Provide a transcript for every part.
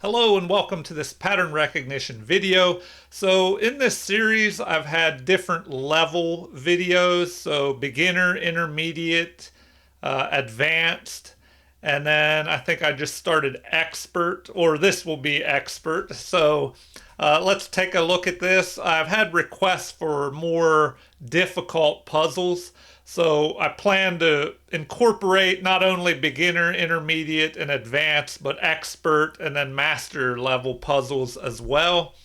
Hello and welcome to this pattern recognition video. So in this series I've had different level videos, so beginner, intermediate, advanced, and then I think I just started expert, or this will be expert. So let's take a look at this. I've had requests for more difficult puzzles. So I plan to incorporate not only beginner, intermediate, and advanced, but expert and then master level puzzles as well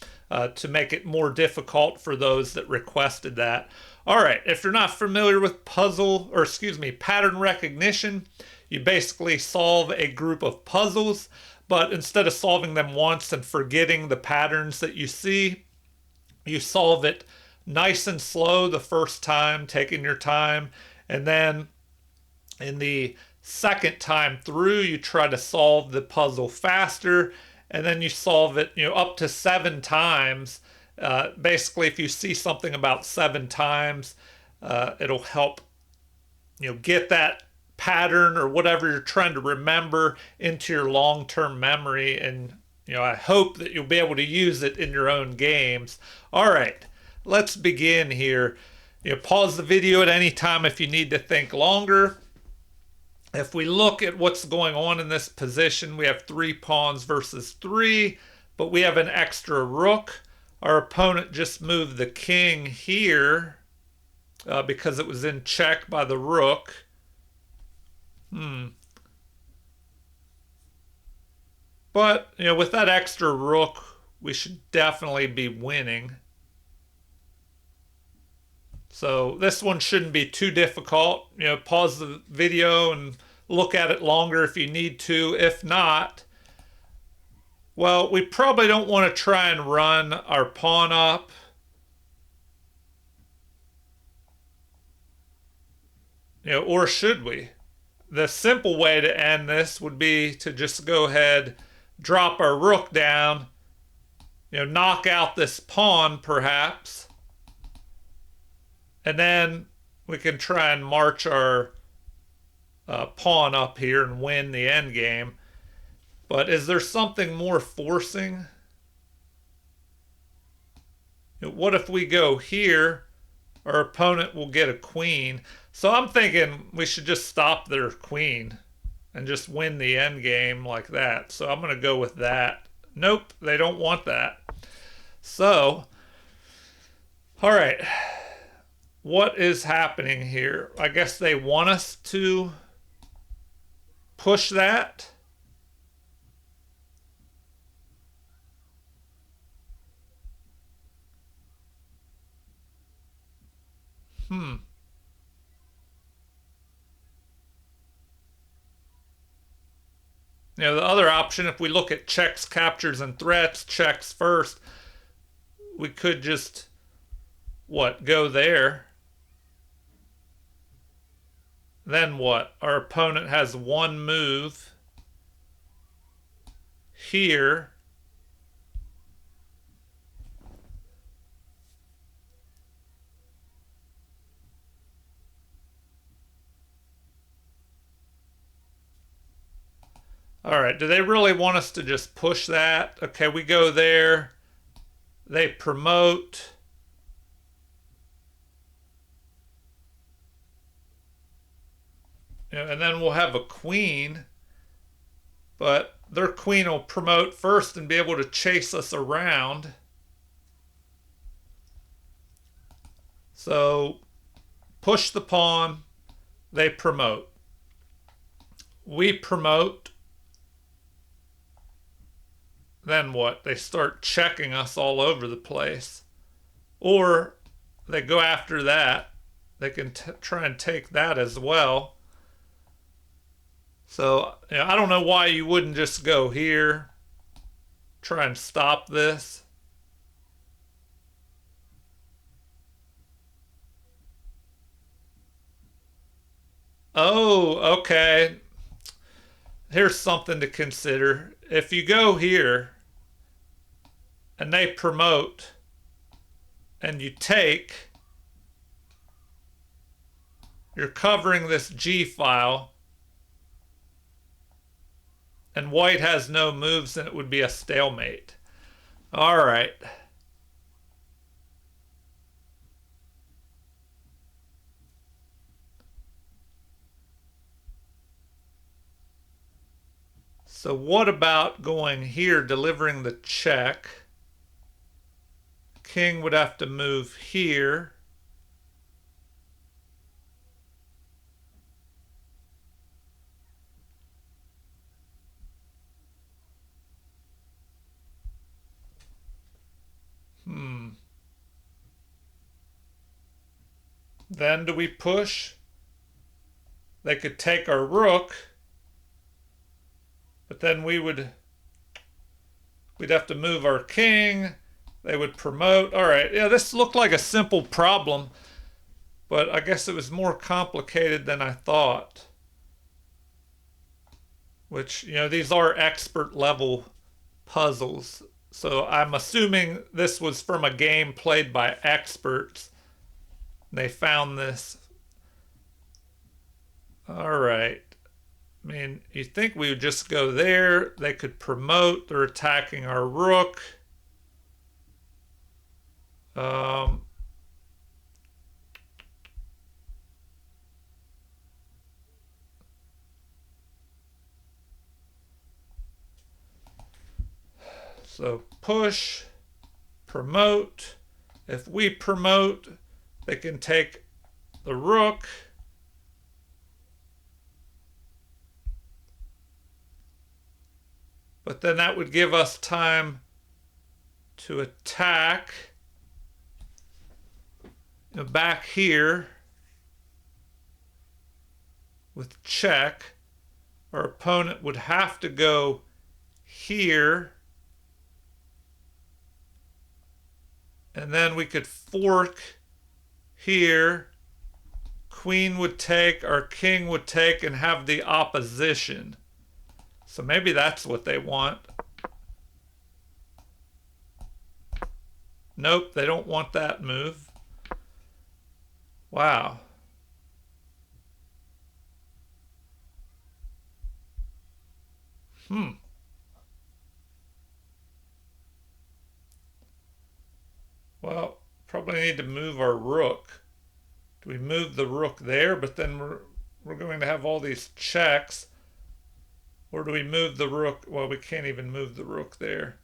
to make it more difficult for those that requested that. All right, if you're not familiar with pattern recognition, you basically solve a group of puzzles, but instead of solving them once and forgetting the patterns that you see, you solve it nice and slow the first time, taking your time, and then in the second time through, you try to solve the puzzle faster, and then you solve it, up to 7 times. Basically, if you see something about 7 times, it'll help, get that pattern or whatever you're trying to remember into your long-term memory, and I hope that you'll be able to use it in your own games. All right, let's begin here. Pause the video at any time if you need to think longer. If we look at what's going on in this position, we have 3 pawns versus 3, but we have an extra rook. Our opponent just moved the king here because it was in check by the rook. But, with that extra rook, we should definitely be winning. So this one shouldn't be too difficult. Pause the video and look at it longer if you need to. If not, well, we probably don't want to try and run our pawn up. Or should we? The simple way to end this would be to just go ahead, drop our rook down, knock out this pawn perhaps, and then we can try and march our pawn up here and win the end game. But is there something more forcing? What if we go here? Our opponent will get a queen. So I'm thinking we should just stop their queen and just win the end game like that. So I'm going to go with that. Nope, they don't want that. So, all right. What is happening here? I guess they want us to push that. The other option, if we look at checks, captures, and threats, checks first, we could just, go there. Then what? Our opponent has one move here. All right, do they really want us to just push that? Okay, we go there. They promote. And then we'll have a queen. But their queen will promote first and be able to chase us around. So push the pawn. They promote. We promote. Then what? They start checking us all over the place. Or they go after that. They can try and take that as well. So, I don't know why you wouldn't just go here. Try and stop this. Oh, okay. Here's something to consider. If you go here and they promote and you take, you're covering this G file. and white has no moves, then it would be a stalemate. All right. So what about going here, delivering the check? King would have to move here. Then do we push? They could take our rook, but then we'd have to move our king. They would promote. All right, yeah, this looked like a simple problem, but I guess it was more complicated than I thought. Which, these are expert level puzzles. So I'm assuming this was from a game played by experts. They found this. All right. I mean, you think we would just go there. They could promote. They're attacking our rook. So push, promote. If we promote, they can take the rook. But then that would give us time to attack. Back here with check, our opponent would have to go here. And then we could fork here. Queen would take, our king would take, and have the opposition. So maybe that's what they want. Nope, they don't want that move. Wow. Well, probably need to move our rook. Do we move the rook there? But then we're going to have all these checks. Or do we move the rook? Well, we can't even move the rook there.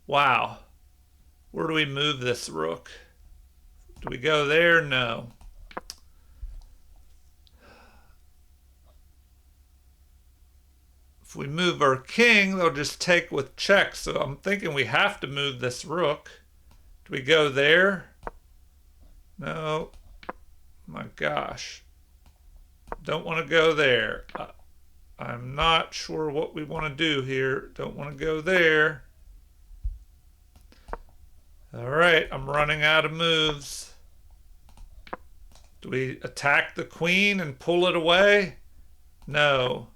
Wow. Where do we move this rook? Do we go there? No. If we move our king, they'll just take with check. So I'm thinking we have to move this rook. Do we go there? No. My gosh. Don't want to go there. I'm not sure what we want to do here. Don't want to go there. All right, I'm running out of moves. Do we attack the queen and pull it away? No.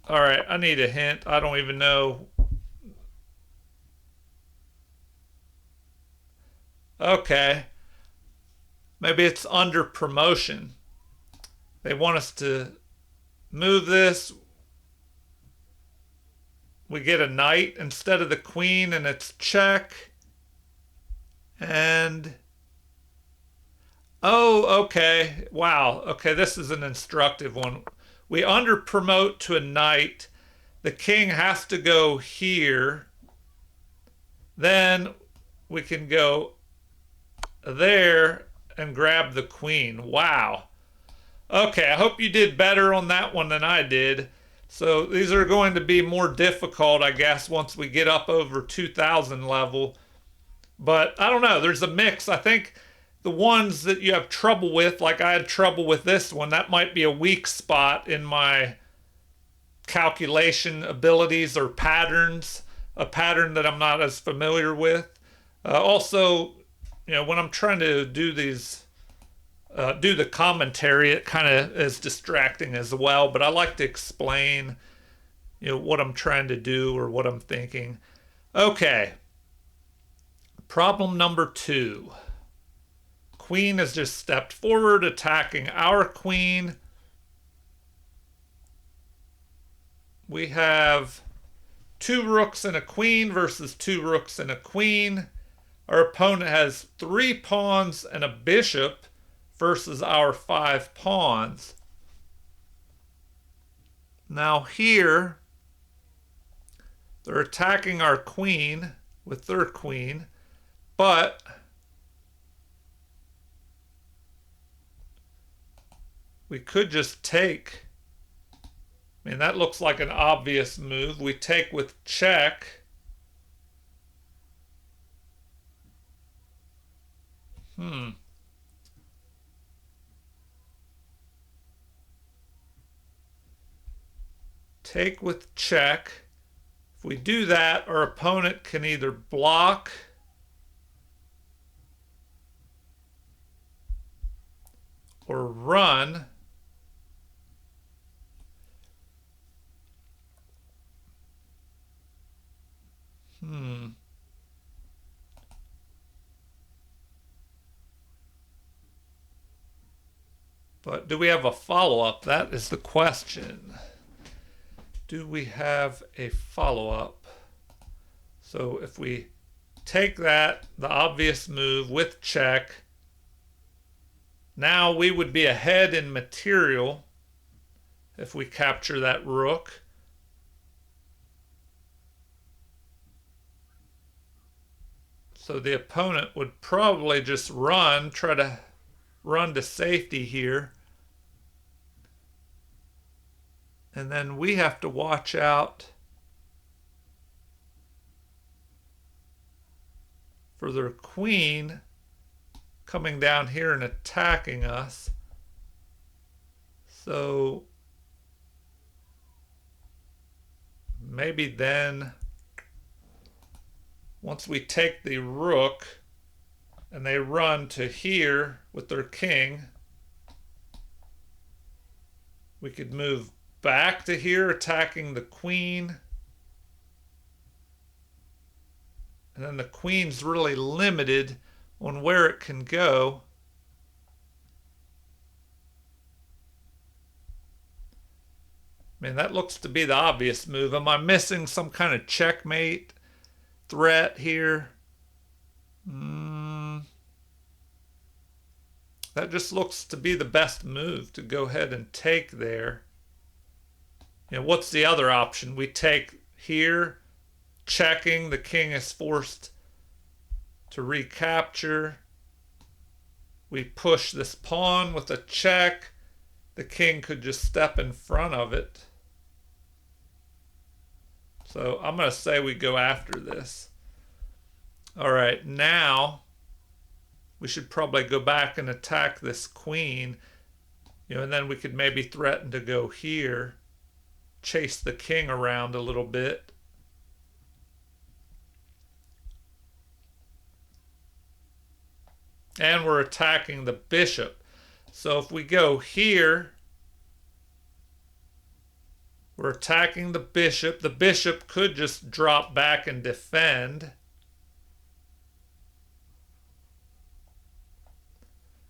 All right, I need a hint. I don't even know. Okay. Maybe it's under promotion. They want us to move this. We get a knight instead of the queen, and it's check. And oh, okay. Wow. Okay, this is an instructive one. We under promote to a knight. The king has to go here. Then we can go there and grab the queen. Wow. Okay, I hope you did better on that one than I did. So these are going to be more difficult, I guess, once we get up over 2000 level. But I don't know. There's a mix. I think the ones that you have trouble with, like I had trouble with this one, that might be a weak spot in my calculation abilities or patterns, a pattern that I'm not as familiar with. Also, when I'm trying to do these, do the commentary, it kind of is distracting as well. But I like to explain what I'm trying to do or what I'm thinking. Okay. Problem number 2. Queen has just stepped forward, attacking our queen. We have 2 rooks and a queen versus 2 rooks and a queen. Our opponent has 3 pawns and a bishop versus our 5 pawns. Now here, they're attacking our queen with their queen, but we could just take. I mean, that looks like an obvious move. We take with check. Take with check. If we do that, our opponent can either block or run. But do we have a follow-up? That is the question. Do we have a follow-up? So if we take that, the obvious move with check, now we would be ahead in material if we capture that rook. So the opponent would probably just run, try to run to safety here. And then we have to watch out for their queen coming down here and attacking us. So maybe then once we take the rook and they run to here with their king, we could move back to here attacking the queen. And then the queen's really limited on where it can go. Man, that looks to be the obvious move. Am I missing some kind of checkmate threat here? That just looks to be the best move, to go ahead and take there. What's the other option? We take here, checking. The king is forced to recapture. We push this pawn with a check. The king could just step in front of it. So I'm going to say we go after this. All right, now we should probably go back and attack this queen. And then we could maybe threaten to go here, chase the king around a little bit. And we're attacking the bishop. So if we go here, we're attacking the bishop. The bishop could just drop back and defend.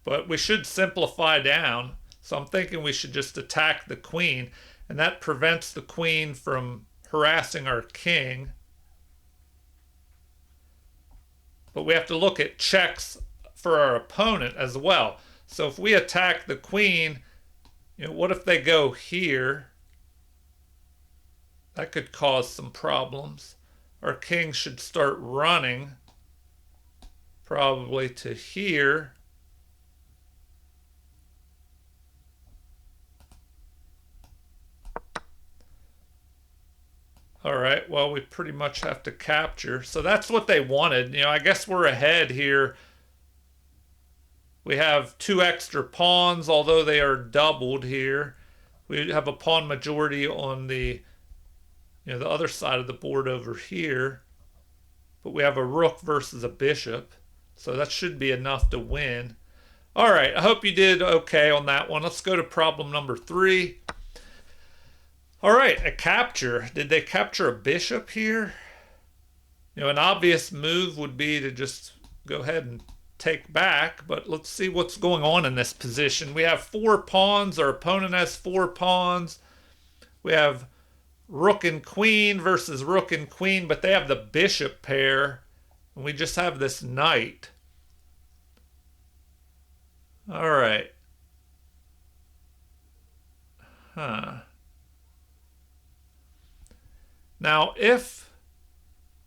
But we should simplify down. So I'm thinking we should just attack the queen. And that prevents the queen from harassing our king. But we have to look at checks for our opponent as well. So if we attack the queen, what if they go here? That could cause some problems. Our king should start running, probably to here. All right, well, we pretty much have to capture. So that's what they wanted. I guess we're ahead here. We have 2 extra pawns, although they are doubled here. We have a pawn majority on the, the other side of the board over here. But we have a rook versus a bishop. So that should be enough to win. All right, I hope you did okay on that one. Let's go to problem number 3. All right, a capture. Did they capture a bishop here? An obvious move would be to just go ahead and take back, but let's see what's going on in this position. We have 4 pawns. Our opponent has 4 pawns. We have rook and queen versus rook and queen, but they have the bishop pair, and we just have this knight. All right. Huh. Now, if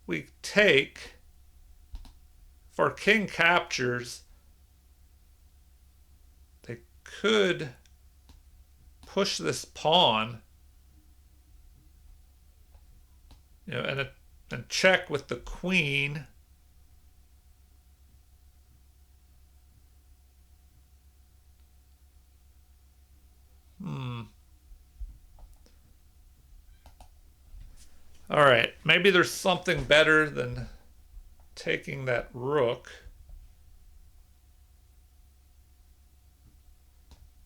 we take, if our king captures, they could push this pawn, and check with the queen. All right, maybe there's something better than taking that rook.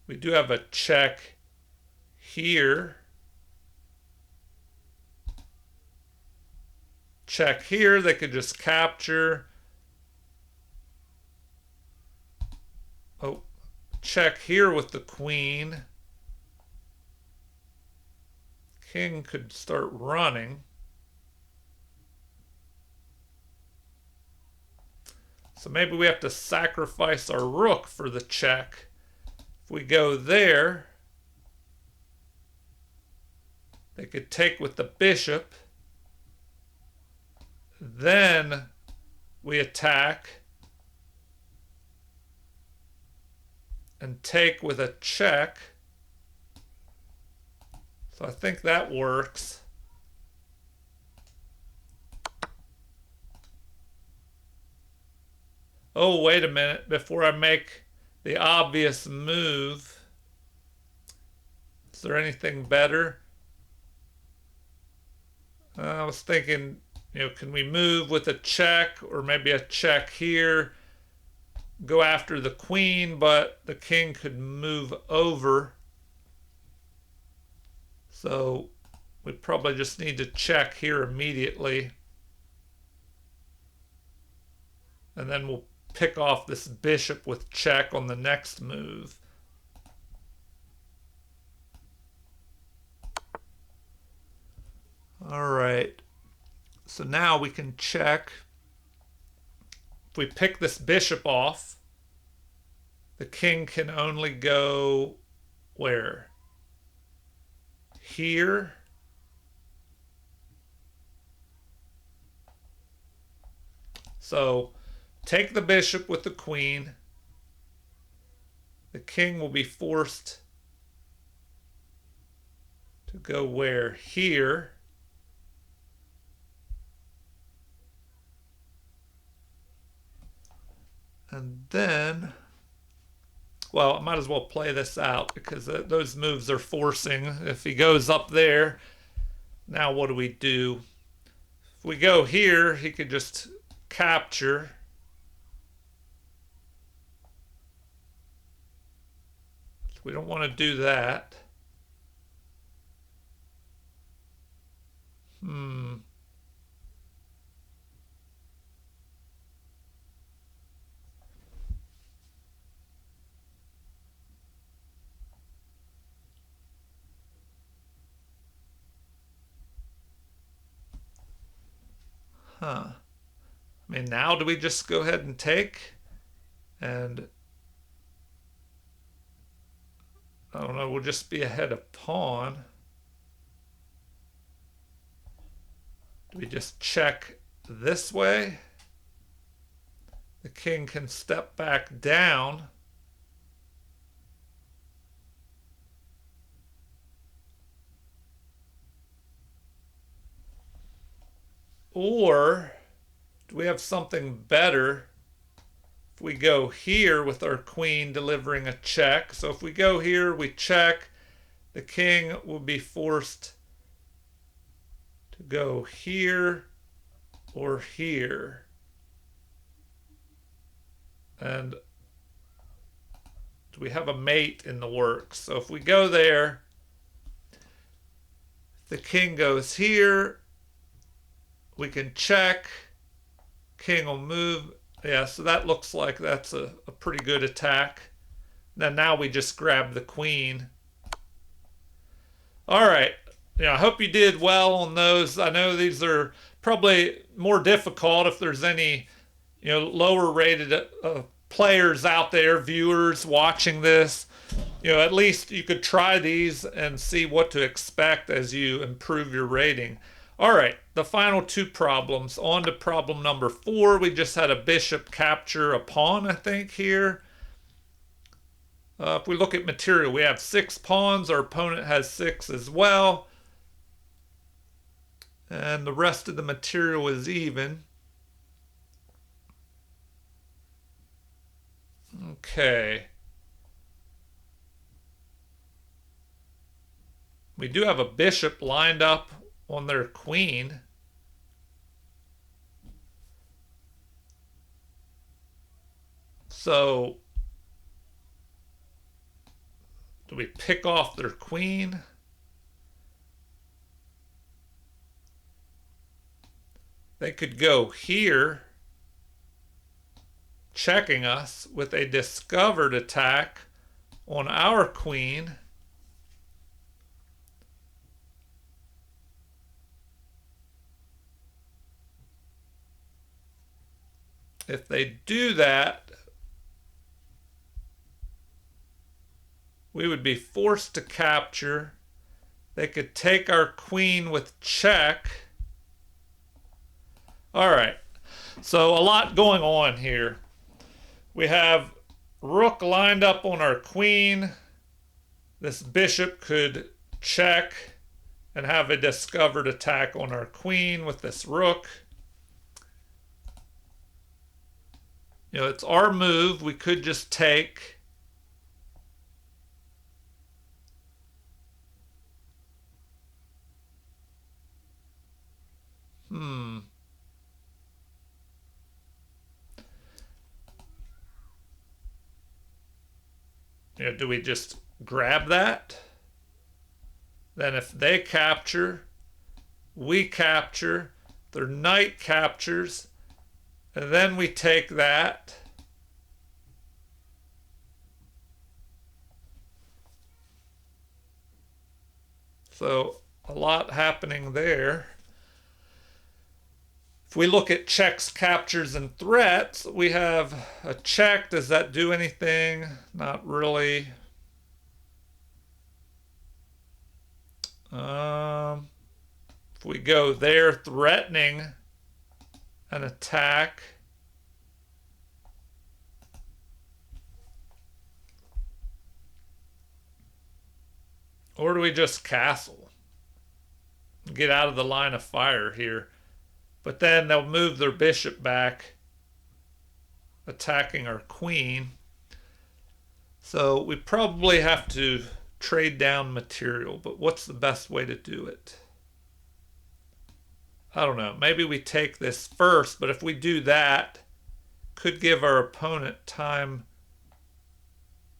We do have a check here. Check here, they could just capture. Oh, check here with the queen. King could start running. So maybe we have to sacrifice our rook for the check. If we go there, they could take with the bishop. Then we attack and take with a check. So I think that works. Oh, wait a minute. Before I make the obvious move, is there anything better? I was thinking, can we move with a check, or maybe a check here, go after the queen, but the king could move over. So we probably just need to check here immediately. And then we'll pick off this bishop with check on the next move. All right. So now we can check. If we pick this bishop off, the king can only go where? Here. So take the bishop with the queen. The king will be forced to go where? Here. And then, well, I might as well play this out because those moves are forcing. If he goes up there, now what do we do? If we go here, he could just capture. We don't want to do that. I mean, now do we just go ahead and take? And I don't know, we'll just be ahead of pawn. Do we just check this way? The king can step back down. Or do we have something better? If we go here with our queen delivering a check. So if we go here, we check. The king will be forced to go here or here. And do we have a mate in the works? So if we go there, The king goes here. We can check. King will move. Yeah, so that looks like that's a pretty good attack. Then now we just grab the queen. All right. Yeah, I hope you did well on those. I know these are probably more difficult if there's any, lower rated players out there, viewers watching this. At least you could try these and see what to expect as you improve your rating. All right, the final two problems. On to problem number 4. We just had a bishop capture a pawn, I think, here. If we look at material, we have 6 pawns. Our opponent has 6 as well. And the rest of the material is even. Okay. We do have a bishop lined up on their queen. So, do we pick off their queen? They could go here, checking us with a discovered attack on our queen. If they do that, we would be forced to capture. They could take our queen with check. All right, so a lot going on here. We have rook lined up on our queen. This bishop could check and have a discovered attack on our queen with this rook. It's our move. We could just take. Do we just grab that? Then if they capture, we capture, their knight captures, and then we take that. So a lot happening there. If we look at checks, captures, and threats, we have a check. Does that do anything? Not really. If we go there threatening an attack, or do we just castle? Get out of the line of fire here. But then they'll move their bishop back, attacking our queen. So we probably have to trade down material, but what's the best way to do it? I don't know. Maybe we take this first, but if we do that, could give our opponent time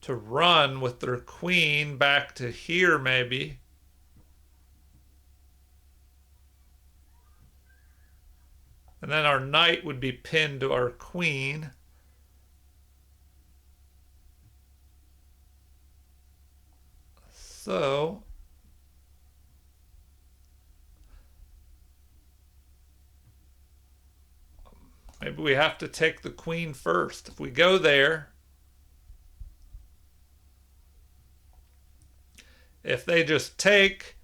to run with their queen back to here maybe. And then our knight would be pinned to our queen. So maybe we have to take the queen first. If we go there, if they just take,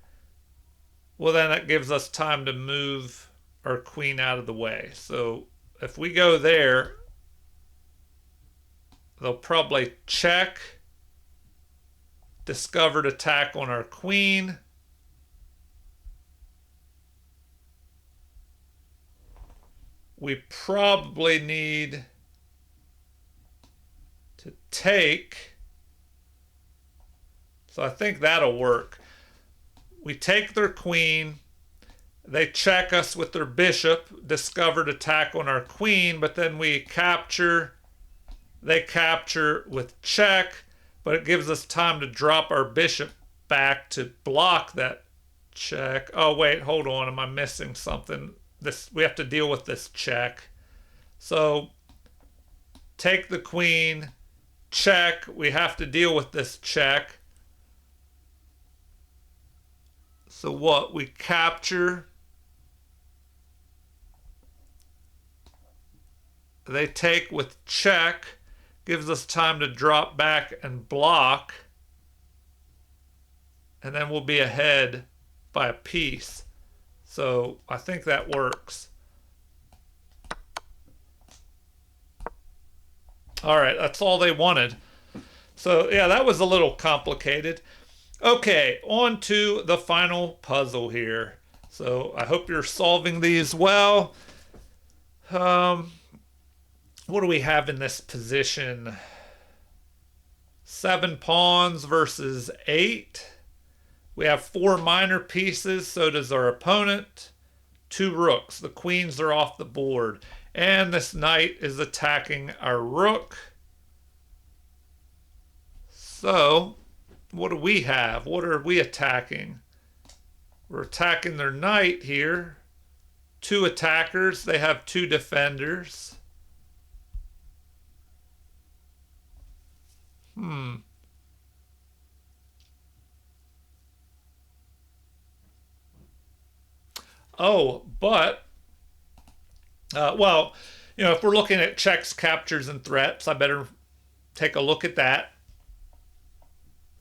well, then that gives us time to move our queen out of the way. So if we go there, they'll probably check, discovered attack on our queen. We probably need to take. So I think that'll work. We take their queen. They check us with their bishop, discovered attack on our queen, but then we capture. They capture with check, but it gives us time to drop our bishop back to block that check. Oh, wait, hold on. Am I missing something? We have to deal with this check. So take the queen, check. We have to deal with this check. So what? We capture. They take with check. Gives us time to drop back and block. And then we'll be ahead by a piece. So I think that works. All right, that's all they wanted. So yeah, that was a little complicated. Okay, on to the final puzzle here. So I hope you're solving these well. What do we have in this position? 7 pawns versus 8. We have 4 minor pieces, so does our opponent. 2 rooks. The queens are off the board. And this knight is attacking our rook. So, what do we have? What are we attacking? We're attacking their knight here. 2 attackers. They have 2 defenders. Oh, but, well, if we're looking at checks, captures, and threats, I better take a look at that.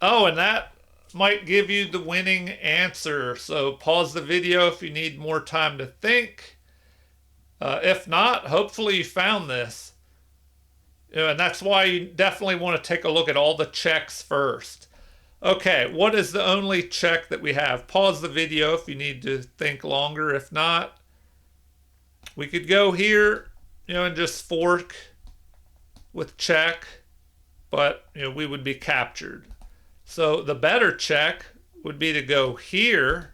Oh, and that might give you the winning answer. So pause the video if you need more time to think. If not, hopefully you found this. And that's why you definitely want to take a look at all the checks first. Okay, what is the only check that we have? Pause the video if you need to think longer. If not, we could go here, and just fork with check, but, we would be captured. So the better check would be to go here,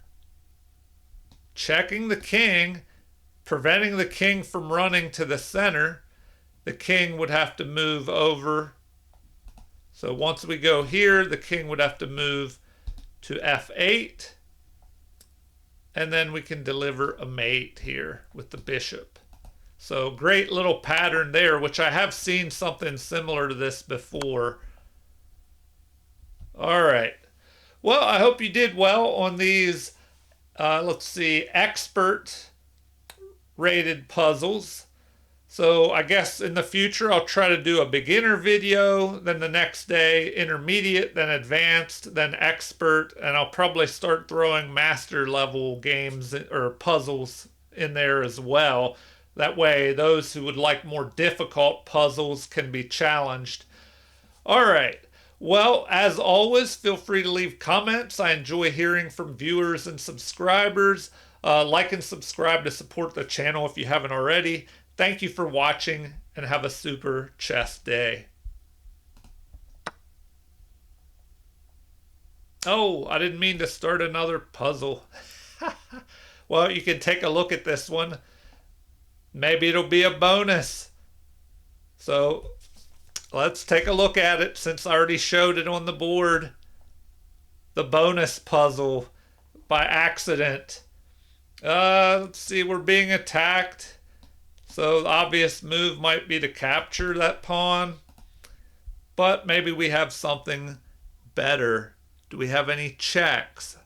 checking the king, preventing the king from running to the center. The king would have to move over. So once we go here, the king would have to move to f8. And then we can deliver a mate here with the bishop. So great little pattern there, which I have seen something similar to this before. All right. Well, I hope you did well on these, let's see, expert rated puzzles. So I guess in the future, I'll try to do a beginner video, then the next day, intermediate, then advanced, then expert, and I'll probably start throwing master level games or puzzles in there as well. That way, those who would like more difficult puzzles can be challenged. All right. Well, as always, feel free to leave comments. I enjoy hearing from viewers and subscribers. Like and subscribe to support the channel if you haven't already. Thank you for watching, and have a super chess day. Oh, I didn't mean to start another puzzle. Well, you can take a look at this one. Maybe it'll be a bonus. So let's take a look at it since I already showed it on the board. The bonus puzzle by accident. Let's see, we're being attacked. So the obvious move might be to capture that pawn. But maybe we have something better. Do we have any checks?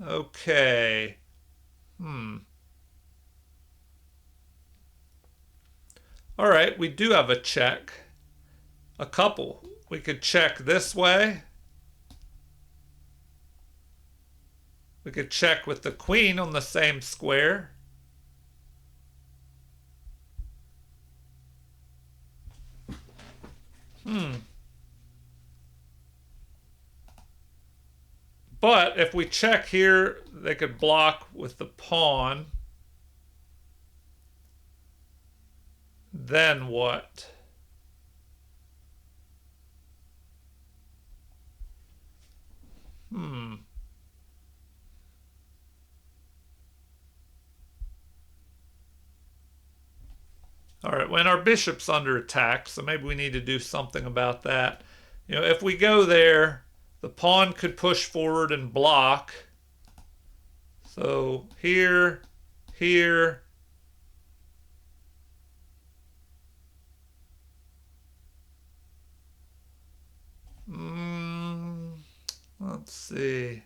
Okay. All right, we do have a check. A couple. We could check this way. We could check with the queen on the same square. But if we check here, they could block with the pawn. Then what? All right, when our bishop's under attack, so maybe we need to do something about that. If we go there, The pawn could push forward and block. So here, here. Let's see.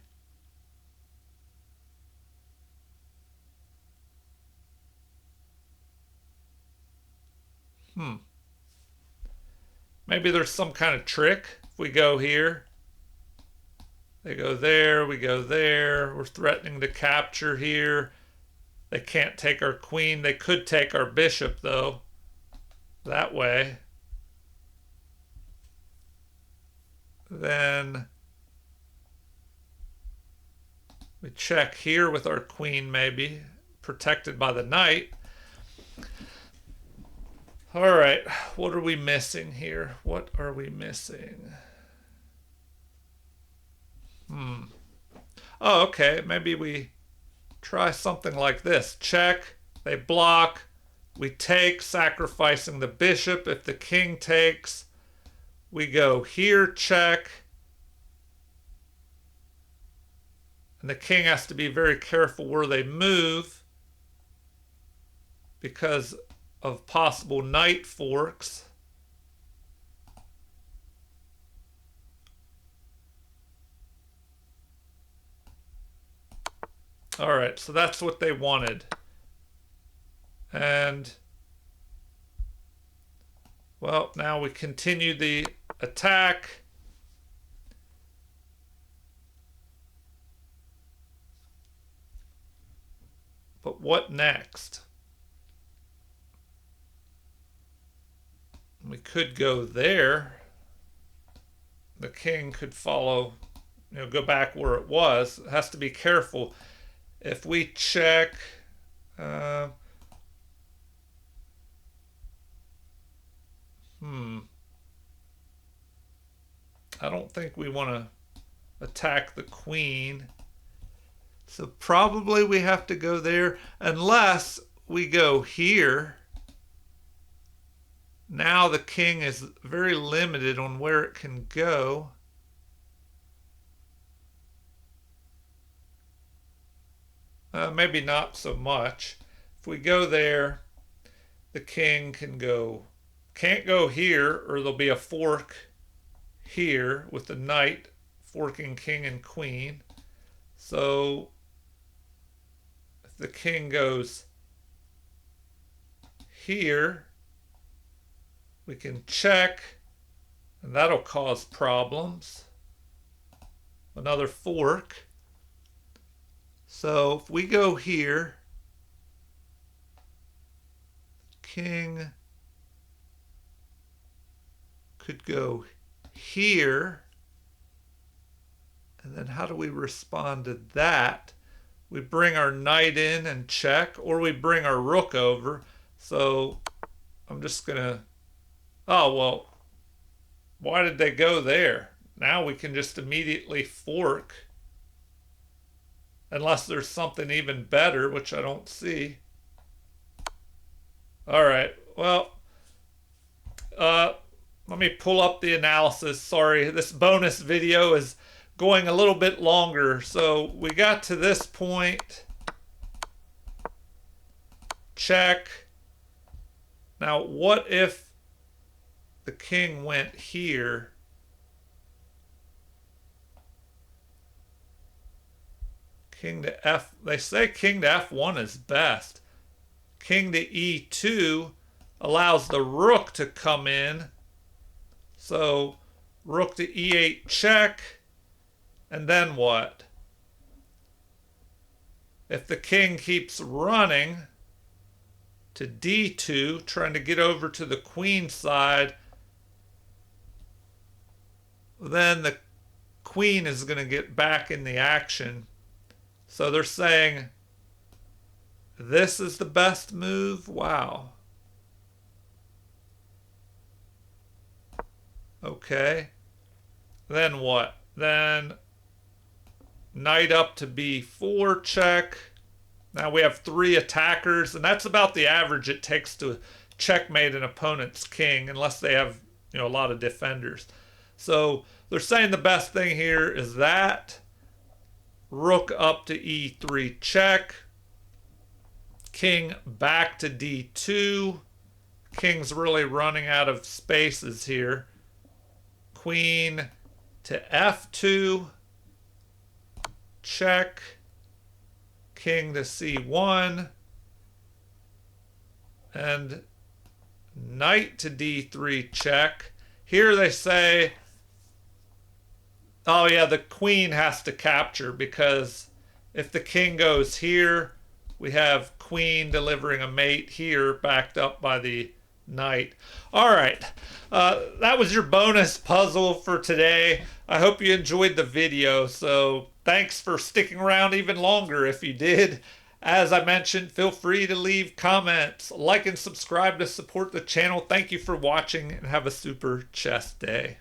Maybe there's some kind of trick. If we go here, they go there, we go there. We're threatening to capture here. They can't take our queen. They could take our bishop, though, that way. Then we check here with our queen, maybe, protected by the knight. All right, what are we missing here? What are we missing? Oh, okay, maybe we try something like this. Check, they block, we take, sacrificing the bishop. If the king takes, we go here, check. And the king has to be very careful where they move because of possible knight forks. All right, so that's what they wanted. And, well, now we continue the attack. But what next? We could go there. The king could follow, go back where it was. It has to be careful. If we check, I don't think we want to attack the queen. So probably we have to go there unless we go here. Now the king is very limited on where it can go. Maybe not so much. If we go there, the king can't go here, or there'll be a fork here with the knight forking king and queen. So if the king goes here, we can check, and that'll cause problems. Another fork. So if we go here, king could go here. And then how do we respond to that? We bring our knight in and check, or we bring our rook over. So I'm just going to, oh, well, why did they go there? Now we can just immediately fork. Unless there's something even better, which I don't see. All right, well, let me pull up the analysis. Sorry, this bonus video is going a little bit longer. So we got to this point. Check. Now, what if the king went here? King to F, they say king to F1 is best. King to E2 allows the rook to come in. So rook to E8 check. And then what? If the king keeps running to D2, trying to get over to the queen side, then the queen is going to get back in the action. So they're saying this is the best move? Wow. Okay. Then what? Then knight up to B4 check. Now we have 3 attackers, and that's about the average it takes to checkmate an opponent's king, unless they have, a lot of defenders. So They're saying the best thing here is that. Rook up to e3 check. King back to d2. King's really running out of spaces here. Queen to f2. Check. King to c1. And knight to d3 check. Here they say, oh yeah, the queen has to capture, because if the king goes here, we have queen delivering a mate here, backed up by the knight. All right, that was your bonus puzzle for today. I hope you enjoyed the video. So thanks for sticking around even longer if you did. As I mentioned, feel free to leave comments, like and subscribe to support the channel. Thank you for watching, and have a super chess day.